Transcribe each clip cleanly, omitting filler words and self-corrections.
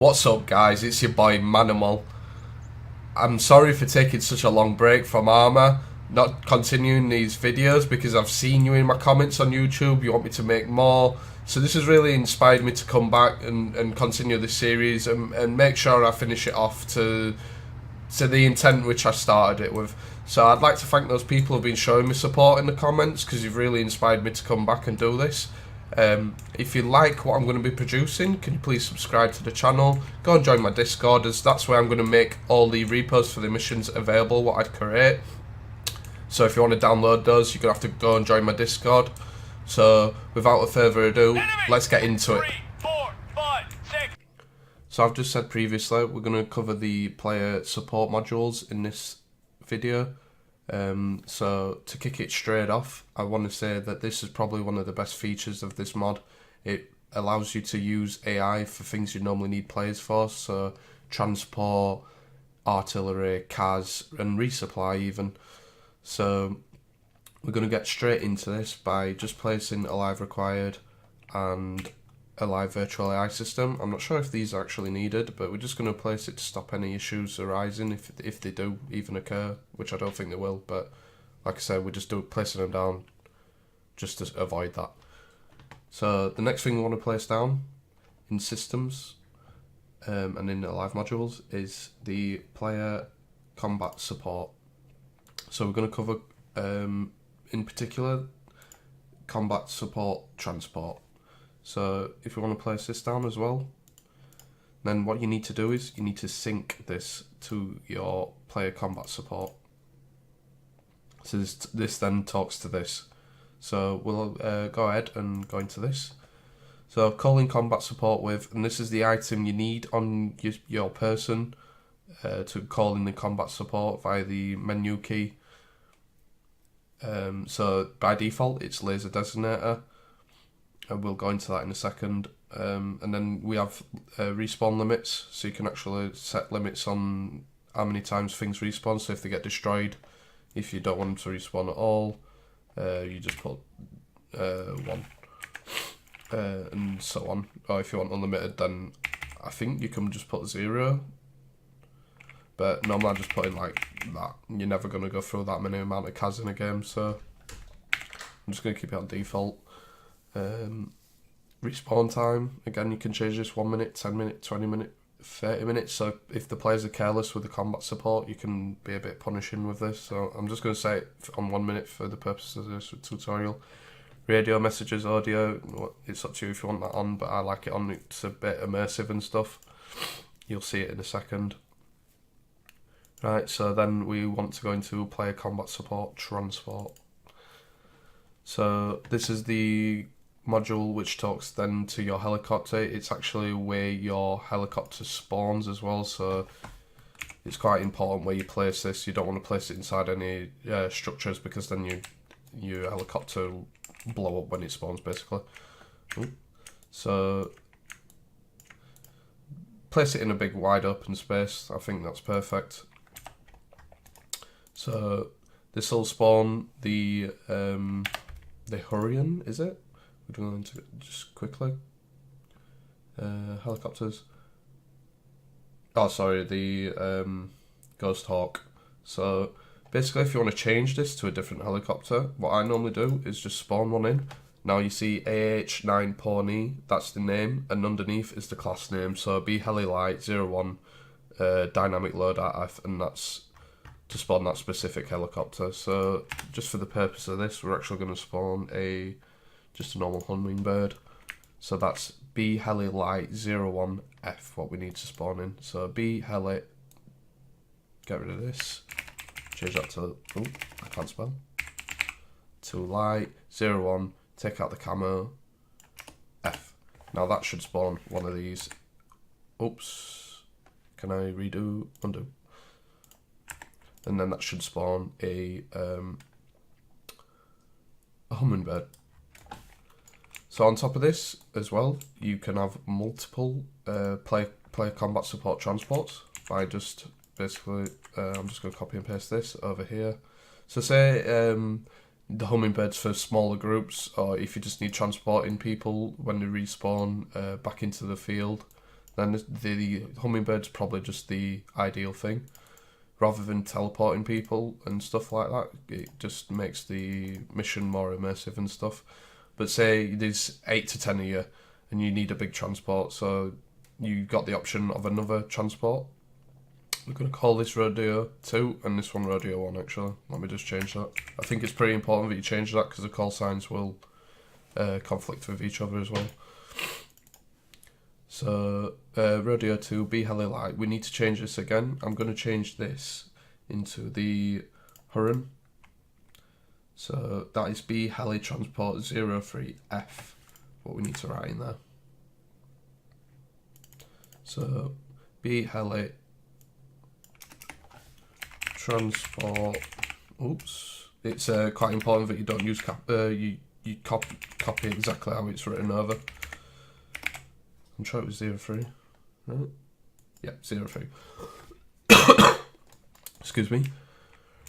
What's up, guys? It's your boy Manimal. I'm sorry for taking such a long break from Armour, not continuing these videos because I've seen you in my comments on YouTube. You want me to make more, so this has really inspired me to come back and continue this series and make sure I finish it off to the intent which I started it with. So I'd like to thank those people who've been showing me support in the comments, because you've really inspired me to come back and do this. If you like what I'm going to be producing, can you please subscribe to the channel, go and join my Discord, as that's where I'm going to make all the reposts for the missions available, what I'd create. So if you want to download those, you're going to have to go and join my Discord. So without further ado, let's get into it. So I've just said previously, we're going to cover the player support modules in this video. So to kick it straight off, I want to say that this is probably one of the best features of this mod. It allows you to use AI for things you normally need players for, so transport, artillery, cars, and resupply even. So we're going to get straight into this by just placing ALiVE required and ALiVE virtual AI system. I'm not sure if these are actually needed, but we're just going to place it to stop any issues arising if they do even occur, which I don't think they will, but like I said, we're just placing them down just to avoid that. So the next thing we want to place down in systems and in the ALiVE modules is the player combat support. So we're going to cover in particular combat support transport. So if you want to place this down as well, then what you need to do is you need to sync this to your player combat support. So this then talks to this. So we'll go ahead and go into this. So calling combat support with, and this is the item you need on your person to call in the combat support via the menu key. So by default it's laser designator. And we'll go into that in a second. And then we have respawn limits, so you can actually set limits on how many times things respawn. So if they get destroyed, if you don't want them to respawn at all, you just put 1 and so on. Or if you want unlimited, then I think you can just put 0. But normally I'm just putting like that. You're never going to go through that many amount of CAS in a game, so I'm just going to keep it on default. Respawn time, again you can change this 1 minute, 10 minutes, 20 minutes, 30 minutes, so if the players are careless with the combat support you can be a bit punishing with this, so I'm just going to say it on 1 minute for the purposes of this tutorial. Radio messages, audio, it's up to you if you want that on, but I like it on, it's a bit immersive and stuff. You'll see it in a second. Right, so then we want to go into player combat support transport. So this is the module which talks then to your helicopter. It's actually where your helicopter spawns as well, so it's quite important where you place this. You don't want to place it inside any structures, because then your helicopter will blow up when it spawns basically. So place it in a big wide open space. I think that's perfect. So this will spawn the Hurrian, is it? We're going to just quickly. Helicopters. Oh, sorry, the Ghost Hawk. So basically, if you want to change this to a different helicopter, what I normally do is just spawn one in. Now you see AH9 Pawnee, that's the name, and underneath is the class name. So be Heli Light 01 Dynamic Loadout F, and that's to spawn that specific helicopter. So just for the purpose of this, we're actually going to spawn just a normal hummingbird. So that's B Heli Light 01 F, what we need to spawn in. So B Heli, get rid of this, change that to, oh, I can't spell, to Light 01, take out the camo, F. Now that should spawn one of these. Oops, can I redo, undo? And then that should spawn a hummingbird. So on top of this as well, you can have multiple player combat support transports by just basically, I'm just going to copy and paste this over here. So say the hummingbirds for smaller groups, or if you just need transporting people when they respawn back into the field, then the hummingbird's probably just the ideal thing. Rather than teleporting people and stuff like that, it just makes the mission more immersive and stuff. But say there's 8 to 10 of you, and you need a big transport, so you got the option of another transport. We're going to call this Rodeo 2, and this one Rodeo 1, actually. Let me just change that. I think it's pretty important that you change that, because the call signs will conflict with each other as well. So, Rodeo 2, be hella light. We need to change this again. I'm going to change this into the Hurren. So, that is be heli transport 03F, what we need to write in there. So, be heli transport. Oops. It's quite important that you don't use you copy exactly how it's written over. I'm sure it was 03. Right? Yeah, 03. Excuse me.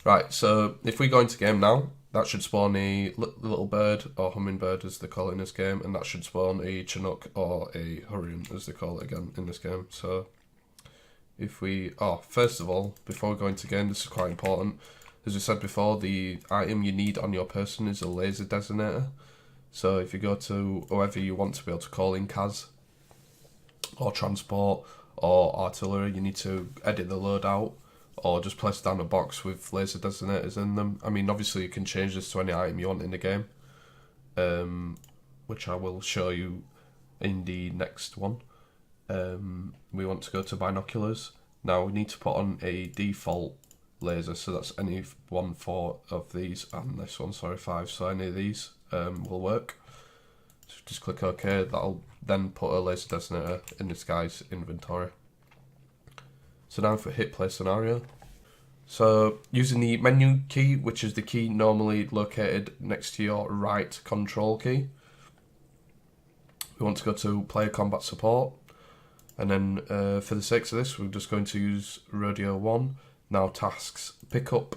Right, so if we go into game now, that should spawn a little bird, or hummingbird as they call it in this game, and that should spawn a Chinook or a Hurrian as they call it again in this game. So if we, first of all, before we go into game, this is quite important. As we said before, the item you need on your person is a laser designator. So if you go to whoever you want to be able to call in CAS, or transport, or artillery, you need to edit the loadout, or just place down a box with laser designators in them. I mean, obviously you can change this to any item you want in the game, which I will show you in the next one. We want to go to binoculars. Now we need to put on a default laser, so that's any 4 of these, and this one, sorry, 5, so any of these will work. So just click OK, that'll then put a laser designator in this guy's inventory. So now if we hit play scenario. So using the menu key, which is the key normally located next to your right control key, we want to go to player combat support, and then for the sake of this we're just going to use Rodeo 1. Now tasks, pick up.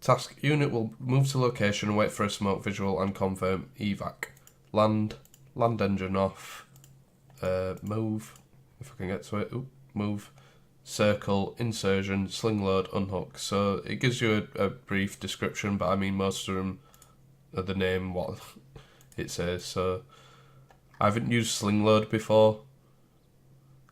Task unit will move to location and wait for a smoke visual and confirm evac. Land engine off. Move, if I can get to it. Move. Circle, insertion, sling load, unhook. So it gives you a brief description, but I mean most of them are the name what it says. So I haven't used sling load before,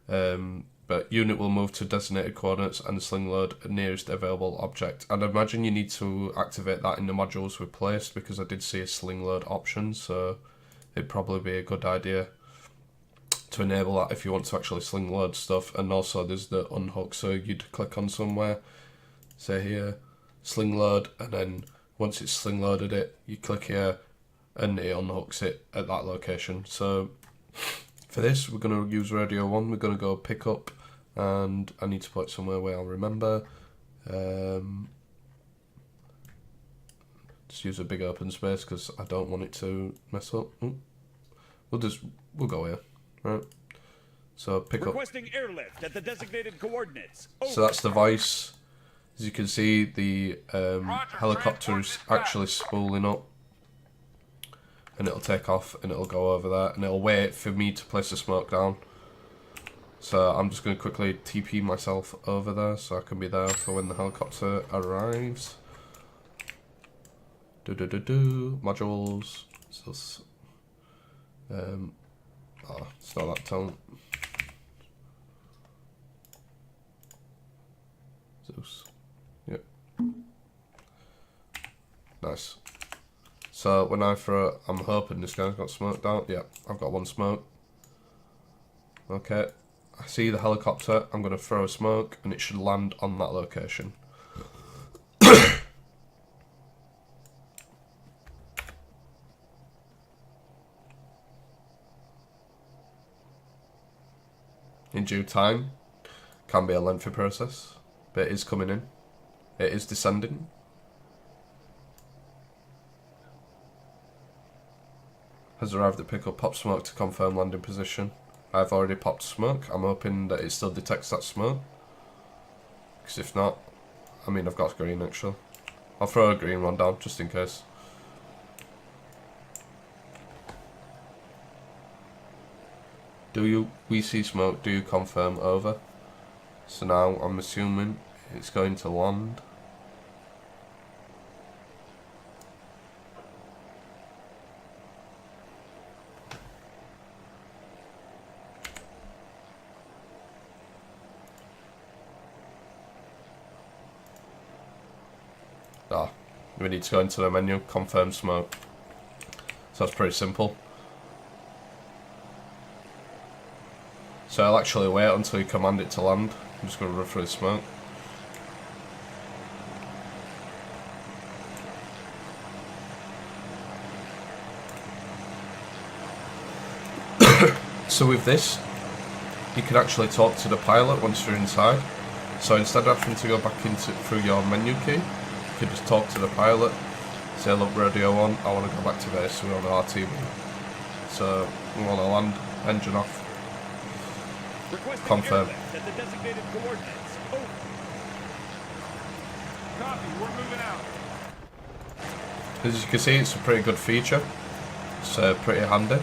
but unit will move to designated coordinates and sling load nearest available object. And I imagine you need to activate that in the modules we've placed, because I did see a sling load option, so it'd probably be a good idea to enable that if you want to actually sling load stuff. And also there's the unhook, so you'd click on somewhere, say here, sling load, and then once it's sling loaded it, you click here and it unhooks it at that location. So for this we're going to use Radio 1, we're going to go pick up, and I need to put it somewhere where I'll remember. Just use a big open space because I don't want it to mess up. We'll go here. Right, so pick Requesting airlift at the designated coordinates. So that's the voice. As you can see, the helicopter's actually spooling up, and it'll take off and it'll go over there, and it'll wait for me to place the smoke down. So I'm just going to quickly TP myself over there so I can be there for when the helicopter arrives. Modules. So, it's not that talent. Zeus. Yep. Nice. So when I throw, I'm hoping this guy's got smoked out. Yeah, I've got 1 smoke. Okay. I see the helicopter. I'm going to throw a smoke and it should land on that location. In due time. Can be a lengthy process, but it is coming in. It is descending. Has arrived at pickup, pop smoke to confirm landing position. I've already popped smoke. I'm hoping that it still detects that smoke, because if not, I mean, I've got green actually. I'll throw a green one down just in case. we see smoke, do you confirm, over. So now I'm assuming it's going to land. We need to go into the menu, confirm smoke. So that's pretty simple. So I'll actually wait until you command it to land. I'm just going to run through the smoke. So with this, you can actually talk to the pilot once you're inside. So instead of having to go back through your menu key, you can just talk to the pilot, say, look, radio on, I want to go back to base, we're on RTV. So we want to land, engine off, confirm. At the designated coordinates. Over. Copy, we're moving out. As you can see, it's a pretty good feature. It's pretty handy.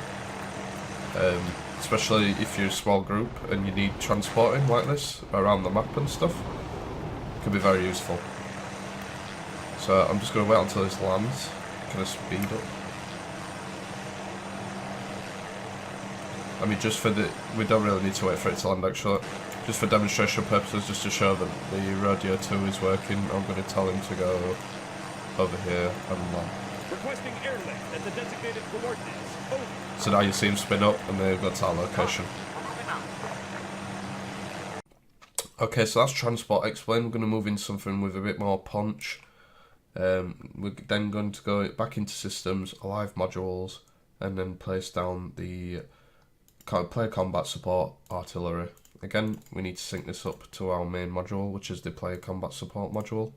Especially if you're a small group and you need transporting like this around the map and stuff. It can be very useful. So I'm just going to wait until this lands. Kind of speed up. I mean, just for the... we don't really need to wait for it to land actually. Just for demonstration purposes, just to show that the radio 2 is working, I'm going to tell him to go over here and land. Requesting airlift at the designated coordinates. Over. So now you see him spin up and they've got to our location. Okay, so that's transport explained. We're going to move into something with a bit more punch. We're then going to go back into systems, ALiVE modules, and then place down the player combat support artillery. Again, we need to sync this up to our main module, which is the player combat support module.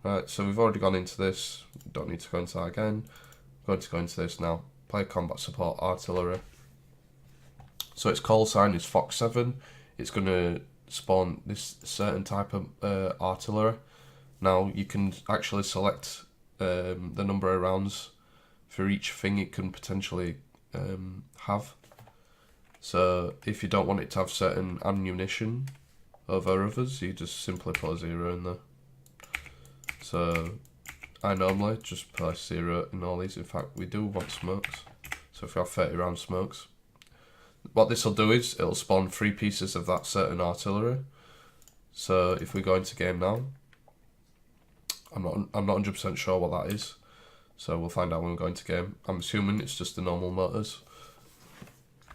Right, so we've already gone into this. Don't need to go into that again. We're going to go into this now. Player combat support artillery. So its call sign is Fox 7. It's going to spawn this certain type of artillery. Now you can actually select the number of rounds for each thing it can potentially have. So if you don't want it to have certain ammunition over others, you just simply put a 0 in there. So I normally just place 0 in all these. In fact, we do want smokes. So if we have 30 round smokes, what this will do is it'll spawn 3 pieces of that certain artillery. So if we go into game now, I'm not 100% sure what that is. So we'll find out when we go into game. I'm assuming it's just the normal motors,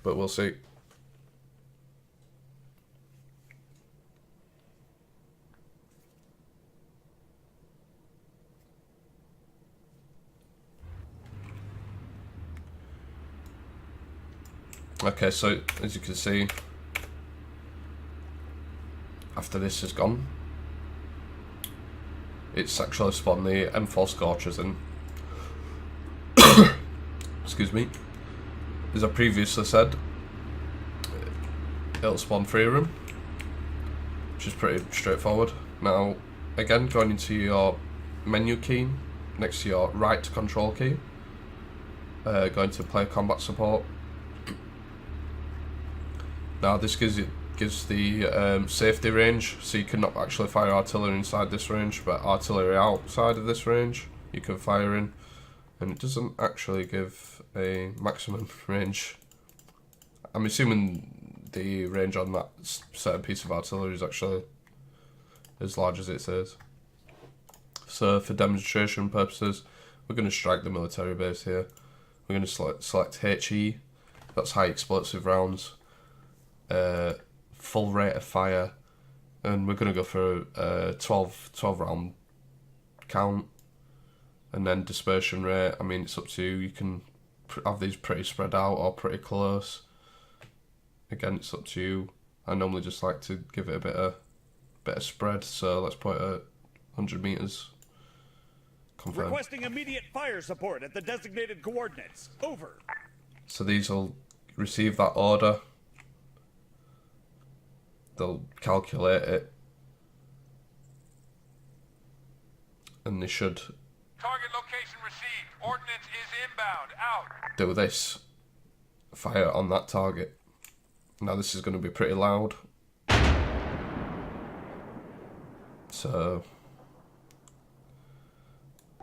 but we'll see. Okay, so as you can see, after this is gone, it's actually spawned the M4 Scorchers in. Excuse me. As I previously said, it'll spawn 3 of them, which is pretty straightforward. Now, again, going into your menu key, next to your right control key, going to player combat support. Now this gives the safety range, so you cannot actually fire artillery inside this range, but artillery outside of this range you can fire in, and it doesn't actually give a maximum range. I'm assuming the range on that certain piece of artillery is actually as large as it says. So for demonstration purposes, we're going to strike the military base here. We're going to select HE, that's high explosive rounds. Full rate of fire, and we're going to go for a 12 round count, and then dispersion rate. I mean, it's up to you. You can have these pretty spread out or pretty close. Again, it's up to you. I normally just like to give it a bit of spread, so let's put it at 100 meters. Confirm. Requesting immediate fire support at the designated coordinates. Over. So these will receive that order. They'll calculate it, and they should target location received. Ordnance is inbound. Out. Do this. Fire on that target. Now this is going to be pretty loud. So,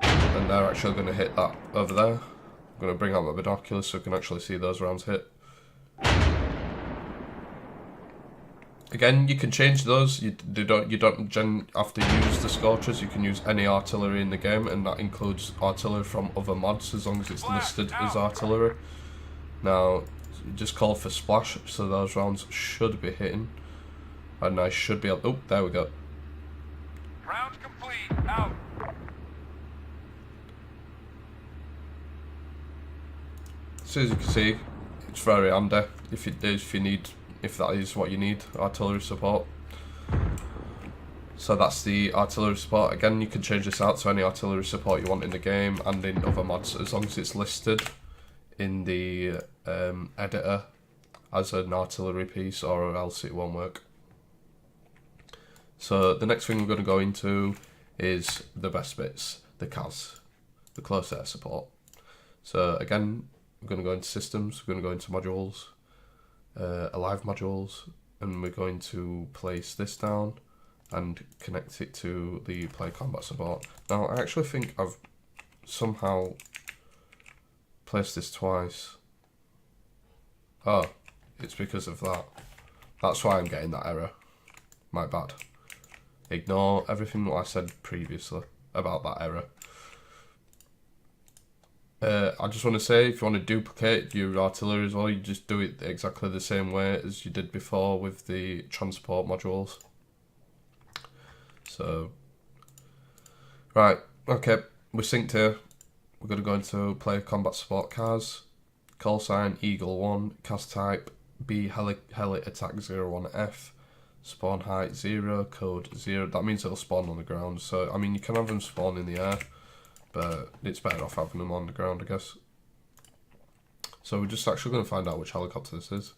and they're actually going to hit that over there. I'm going to bring out my binoculars so I can actually see those rounds hit. Again, you can change those. You don't have to use the Scorchers. You can use any artillery in the game, and that includes artillery from other mods as long as it's listed as artillery. Now, just call for splash, so those rounds should be hitting, and I should be able. Oh, there we go. Round complete. Out. So as you can see, it's very handy if that is what you need, artillery support. So that's the artillery support. Again, you can change this out to any artillery support you want in the game and in other mods, as long as it's listed in the editor as an artillery piece, or else it won't work. So the next thing we're going to go into is the best bits, the CAS, the close air support. So again, we're going to go into systems, we're going to go into modules, ALiVE modules, and we're going to place this down and connect it to the player combat support. Now I actually think I've somehow placed this twice. Oh, it's because of that. That's why I'm getting that error. My bad. Ignore everything that I said previously about that error. I just want to say, if you want to duplicate your artillery as well, you just do it exactly the same way as you did before with the transport modules. So, right, okay, we're synced here. We're going to go into player combat support CAS, call sign Eagle 1, CAS type B heli attack 01F, spawn height 0, code 0. That means it'll spawn on the ground. So, I mean, you can have them spawn in the air, but it's better off having them on the ground, I guess. So we're just actually going to find out which helicopter this is.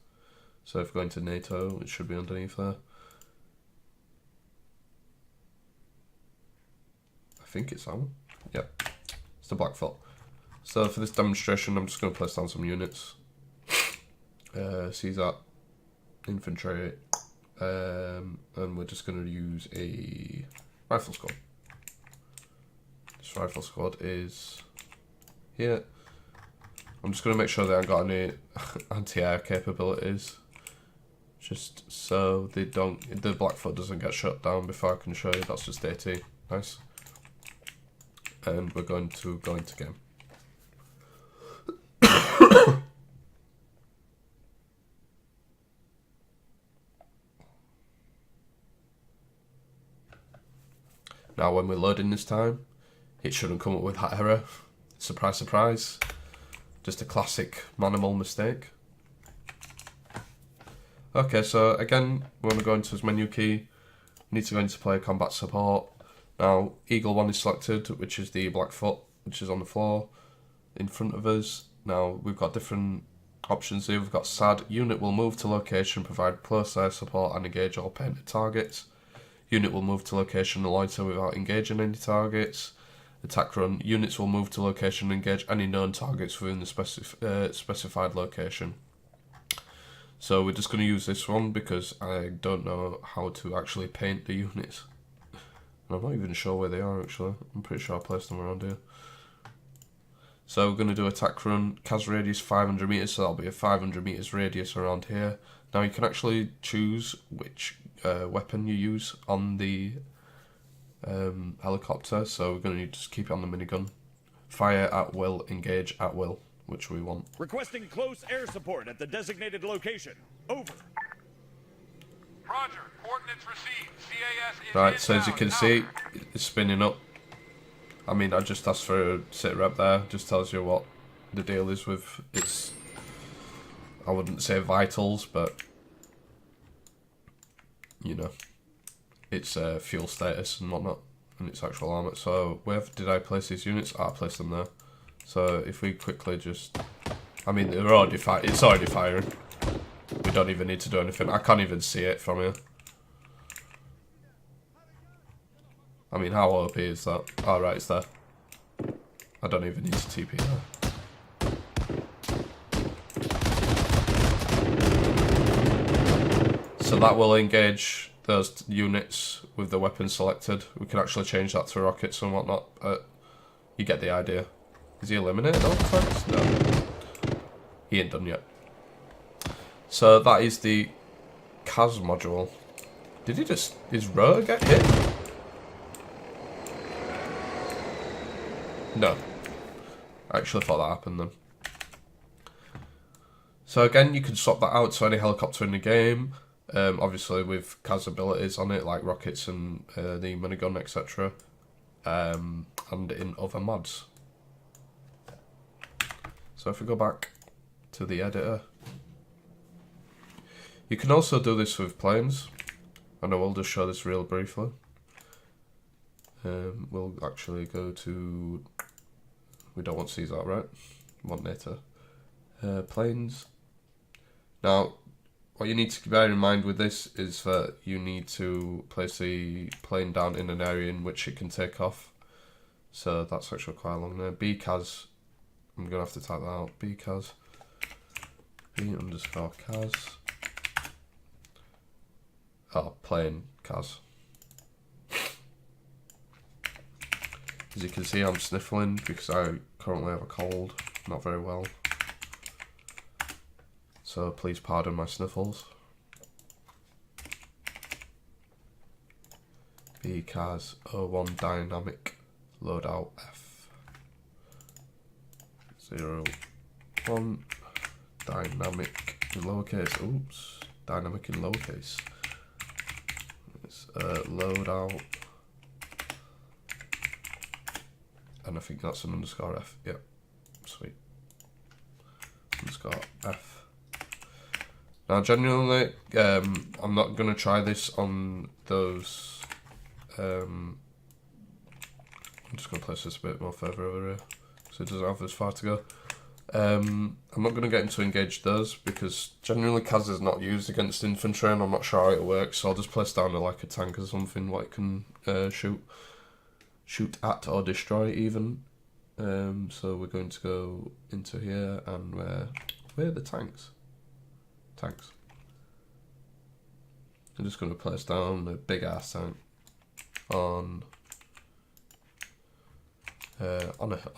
So if we go into NATO, it should be underneath there. I think it's that one. Yep, it's the Blackfoot. So for this demonstration, I'm just going to place down some units. CSAT, infantry, and we're just going to use a rifle squad. This rifle squad is here. I'm just going to make sure they haven't got any anti-air capabilities, just so they don't, the Blackfoot doesn't get shut down before I can show you. That's just AT. Nice. And we're going to go into game. Now when we're loading this time, it shouldn't come up with that error. Surprise, surprise. Just a classic manimal mistake. Okay, so again, when we go into this menu key, we need to go into player combat support. Now, Eagle 1 is selected, which is the Blackfoot, which is on the floor in front of us. Now, we've got different options here. We've got SAD, unit will move to location, provide close air support and engage all painted targets. Unit will move to location and loiter without engaging any targets. Attack run, units will move to location and engage any known targets within the specified location. So we're just going to use this one because I don't know how to actually paint the units. And I'm not even sure where they are actually. I'm pretty sure I placed them around here. So we're going to do attack run, CAS radius 500 meters, so that'll be a 500 meters radius around here. Now you can actually choose which weapon you use on the helicopter, so we're going to just keep it on the minigun. Fire at will, engage at will, which we want. Requesting close air support at the designated location. Over. Roger. Coordinates received. CAS is Right, so as you can inbound. see, it's spinning up. I mean, I just asked for a sit rep there, just tells you what the deal is with its, I wouldn't say vitals, but, you know, its fuel status and whatnot, and its actual armor. So where did I place these units? I placed them there. So if we quickly just, I mean, they're already it's already firing. We don't even need to do anything. I can't even see it from here. I mean, how OP is that? Oh, right, it's there. I don't even need to TP there. So that will engage those units with the weapon selected. We can actually change that to rockets and whatnot, but you get the idea. Is he eliminated all the tanks? No. He ain't done yet. So that is the CAS module. Did he just... His rotor get hit? No. I actually thought that happened then. So again, you can swap that out to any helicopter in the game. Obviously with CAS abilities on it, like rockets and the minigun, etc. And in other mods. So if we go back to the editor, you can also do this with planes, and I will just show this real briefly. We'll actually go to, we don't want to see that, right? We want later. Planes. Now, what you need to bear in mind with this is that you need to place the plane down in an area in which it can take off. So that's actually quite long there. BCAS, I'm going to have to type that out. BCAS, B_CAS. Oh, plane CAS. As you can see, I'm sniffling because I currently have a cold, not very well. So please pardon my sniffles. BCAS 01 dynamic loadout F 01 dynamic in lowercase. Oops, dynamic in lowercase. It's loadout, and I think that's an underscore F. Yep, sweet. Underscore F. Now, genuinely, I'm not going to try this on those. I'm just going to place this a bit more further over here, so it doesn't have as far to go. I'm not going to get him to engage those, because generally CAS is not used against infantry, and I'm not sure how it works, so I'll just place down like a tank or something, what it can shoot at or destroy even. So we're going to go into here, and where are the tanks? Tanks. I'm just going to place down a big ass tank on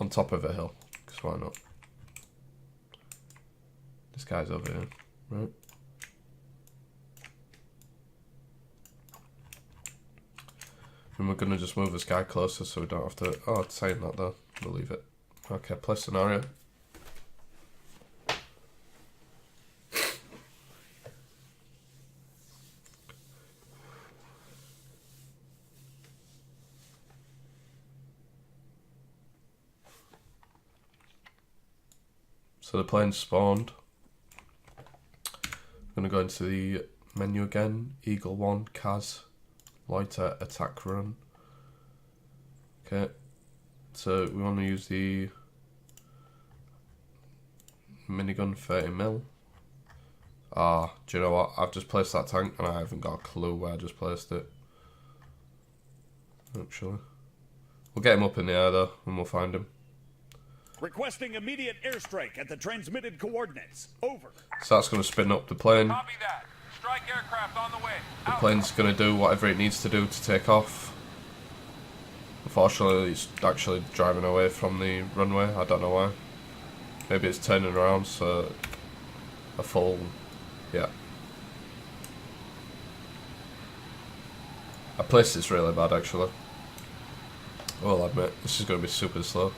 top of a hill, because why not? This guy's over here, right? And we're going to just move this guy closer so we don't have to... Oh, it's saying that though. We'll leave it. Okay, play scenario. So the plane spawned. I'm going to go into the menu again. Eagle 1, CAS, loiter, attack, run. Okay. So we want to use the minigun 30mm. Ah, do you know what? I've just placed that tank and I haven't got a clue where I just placed it. Actually. We'll get him up in the air though and we'll find him. Requesting immediate airstrike at the transmitted coordinates. Over. So that's going to spin up the plane. Copy that. Strike aircraft on the way. The plane's going to do whatever it needs to do to take off. Unfortunately, it's actually driving away from the runway. I don't know why. Maybe it's turning around, so a full... Yeah. I placed this really bad, actually. Well, I'll admit, this is going to be super slow.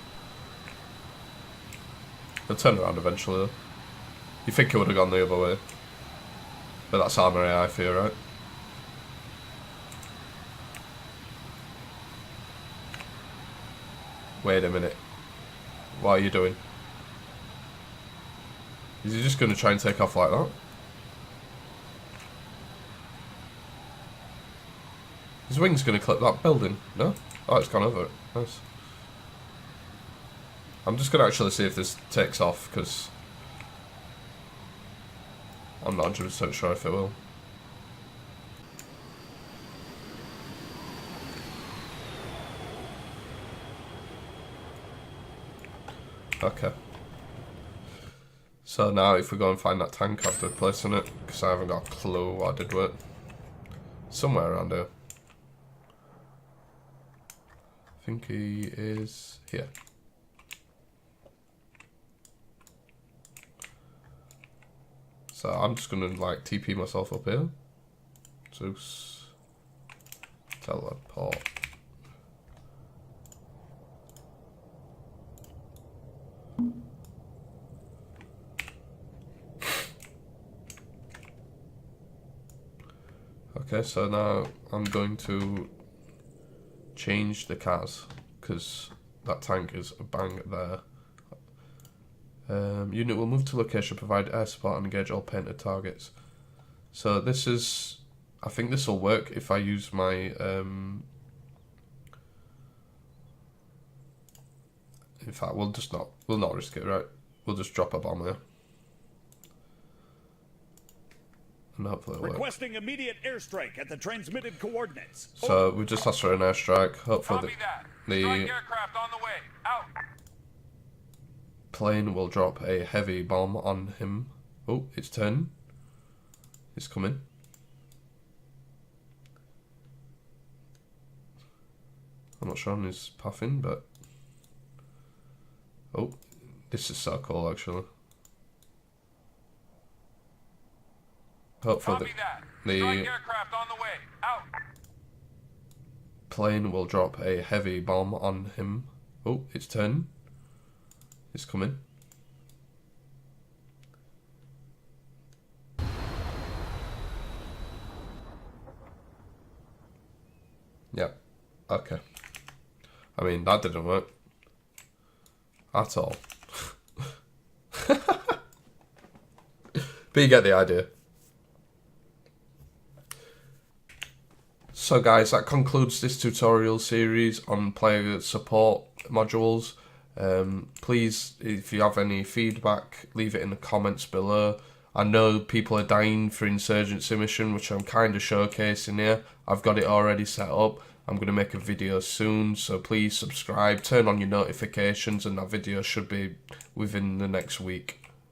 It'll turn around eventually, though. You think it would have gone the other way. But that's armory, I fear, right? Wait a minute. What are you doing? Is he just going to try and take off like that? His wing's going to clip that building, no? Oh, it's gone over it. Nice. I'm just going to actually see if this takes off, because I'm not 100% sure if it will. Okay. So now if we go and find that tank after placing it, because I haven't got a clue what I did with it. Somewhere around here. I think he is here. So I'm just gonna like TP myself up here. Zeus. Teleport. Okay, so now I'm going to change the cars because that tank is a bang there. Unit will move to location, provide air support and engage all painted targets. So this is, I think this will work if I use my in fact we'll not risk it, right? We'll just drop a bomb here. And hopefully it'll work. Requesting immediate airstrike at the transmitted coordinates. So we just asked for an airstrike. Hopefully Copy that. the Strike aircraft on the way. Out. plane will drop a heavy bomb on him. Oh, it's turning. It's coming. I'm not sure on his pathing, but oh, this is so cool actually. Hopefully Copy that. the Strike aircraft on the way. Out. plane will drop a heavy bomb on him. Oh, it's turning. It's coming. Yeah. Okay. I mean, that didn't work. At all. But you get the idea. So guys, that concludes this tutorial series on player support modules. Please, if you have any feedback, leave it in the comments below. I know people are dying for Insurgency mission, which I'm kind of showcasing here. I've got it already set up. I'm going to make a video soon, so please subscribe, turn on your notifications, and that video should be within the next week.